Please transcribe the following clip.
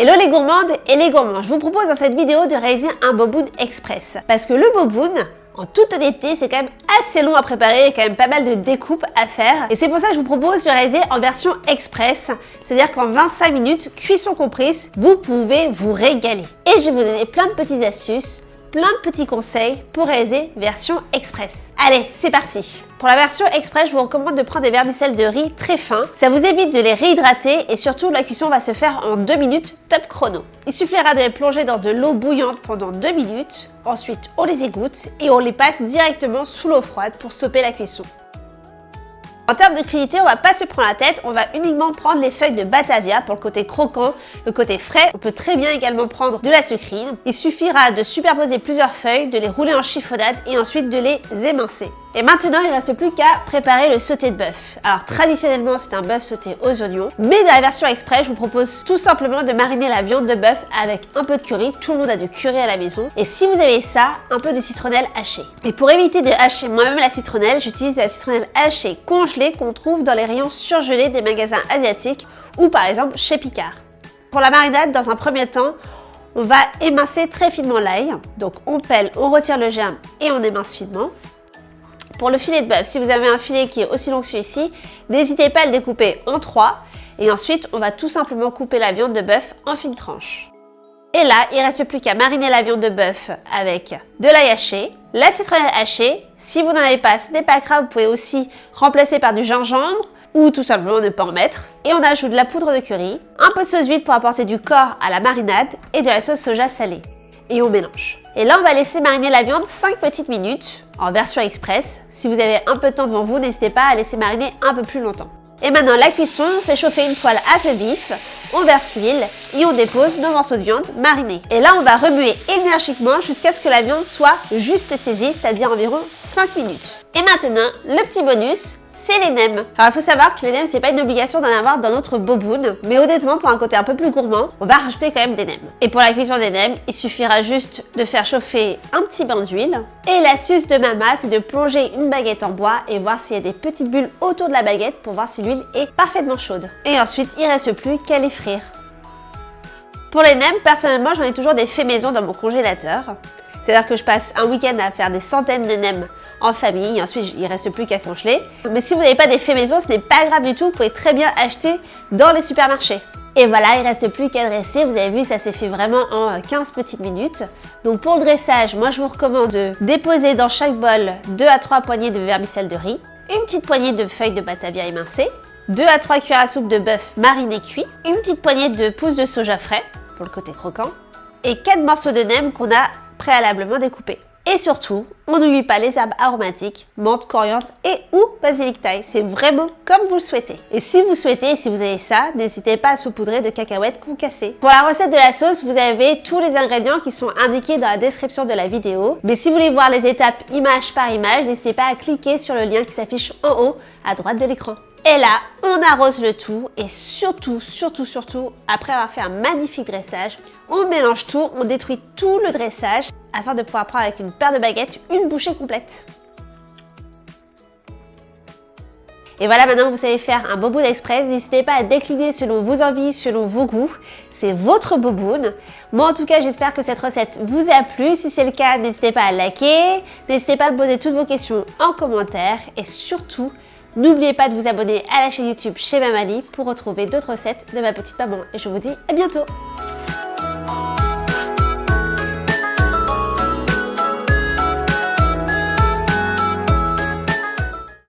Hello les gourmandes et les gourmands, je vous propose dans cette vidéo de réaliser un boboon express. Parce que le boboon, en toute honnêteté, c'est quand même assez long à préparer, il y a quand même pas mal de découpes à faire. Et c'est pour ça que je vous propose de réaliser en version express, c'est-à-dire qu'en 25 minutes, cuisson comprise, vous pouvez vous régaler. Et je vais vous donner plein de petites astuces, plein de petits conseils pour réaliser version express. Allez, c'est parti! Pour la version express, je vous recommande de prendre des vermicelles de riz très fins. Ça vous évite de les réhydrater et surtout la cuisson va se faire en 2 minutes top chrono. Il suffira de les plonger dans de l'eau bouillante pendant 2 minutes. Ensuite, on les égoutte et on les passe directement sous l'eau froide pour stopper la cuisson. En termes de crudité, on va pas se prendre la tête, on va uniquement prendre les feuilles de Batavia pour le côté croquant, le côté frais. On peut très bien également prendre de la sucrine. Il suffira de superposer plusieurs feuilles, de les rouler en chiffonnade et ensuite de les émincer. Et maintenant, il ne reste plus qu'à préparer le sauté de bœuf. Alors traditionnellement, c'est un bœuf sauté aux oignons, mais dans la version express, je vous propose tout simplement de mariner la viande de bœuf avec un peu de curry. Tout le monde a du curry à la maison. Et si vous avez ça, un peu de citronnelle hachée. Et pour éviter de hacher moi-même la citronnelle, j'utilise la citronnelle hachée congelée qu'on trouve dans les rayons surgelés des magasins asiatiques ou par exemple chez Picard. Pour la marinade, dans un premier temps, on va émincer très finement l'ail. Donc on pèle, on retire le germe et on émince finement. Pour le filet de bœuf, si vous avez un filet qui est aussi long que celui-ci, n'hésitez pas à le découper en 3. Et ensuite, on va tout simplement couper la viande de bœuf en fines tranches. Et là, il ne reste plus qu'à mariner la viande de bœuf avec de l'ail haché, la citronnelle hachée. Si vous n'en avez pas, ce n'est pas grave, vous pouvez aussi remplacer par du gingembre ou tout simplement ne pas en mettre. Et on ajoute de la poudre de curry, un peu de sauce vide pour apporter du corps à la marinade et de la sauce soja salée. Et on mélange. Et là, on va laisser mariner la viande 5 petites minutes en version express. Si vous avez un peu de temps devant vous, n'hésitez pas à laisser mariner un peu plus longtemps. Et maintenant, la cuisson, on fait chauffer une poêle à feu vif, on verse l'huile et on dépose nos morceaux de viande marinés. Et là, on va remuer énergiquement jusqu'à ce que la viande soit juste saisie, c'est-à-dire environ 5 minutes. Et maintenant, le petit bonus, c'est les nems. Alors il faut savoir que les nems, c'est pas une obligation d'en avoir dans notre boboon, mais honnêtement pour un côté un peu plus gourmand, on va rajouter quand même des nems. Et pour la cuisson des nems, il suffira juste de faire chauffer un petit bain d'huile. Et l'astuce de Mama, c'est de plonger une baguette en bois et voir s'il y a des petites bulles autour de la baguette pour voir si l'huile est parfaitement chaude. Et ensuite, il reste plus qu'à les frire. Pour les nems, personnellement, j'en ai toujours des faits maison dans mon congélateur. C'est-à-dire que je passe un week-end à faire des centaines de nems en famille, et ensuite il ne reste plus qu'à congeler. Mais si vous n'avez pas des faits maison, ce n'est pas grave du tout, vous pouvez très bien acheter dans les supermarchés. Et voilà, il ne reste plus qu'à dresser, vous avez vu, ça s'est fait vraiment en 15 petites minutes. Donc pour le dressage, moi je vous recommande de déposer dans chaque bol 2 à 3 poignées de vermicelle de riz, une petite poignée de feuilles de Batavia émincées, 2 à 3 cuillères à soupe de bœuf mariné cuit, une petite poignée de pousses de soja frais, pour le côté croquant, et 4 morceaux de nems qu'on a préalablement découpés. Et surtout, on n'oublie pas les herbes aromatiques, menthe, coriandre et ou basilic thaï. C'est vraiment comme vous le souhaitez. Et si vous souhaitez, si vous avez ça, n'hésitez pas à saupoudrer de cacahuètes concassées. Pour la recette de la sauce, vous avez tous les ingrédients qui sont indiqués dans la description de la vidéo. Mais si vous voulez voir les étapes image par image, n'hésitez pas à cliquer sur le lien qui s'affiche en haut à droite de l'écran. Et là, on arrose le tout et surtout, après avoir fait un magnifique dressage, on mélange tout, on détruit tout le dressage afin de pouvoir prendre avec une paire de baguettes une bouchée complète. Et voilà, maintenant vous savez faire un boboon express. N'hésitez pas à décliner selon vos envies, selon vos goûts. C'est votre boboon. Moi en tout cas, j'espère que cette recette vous a plu. Si c'est le cas, n'hésitez pas à liker. N'hésitez pas à me poser toutes vos questions en commentaire. Et surtout, n'oubliez pas de vous abonner à la chaîne YouTube chez Mamali pour retrouver d'autres recettes de ma petite maman. Et je vous dis à bientôt!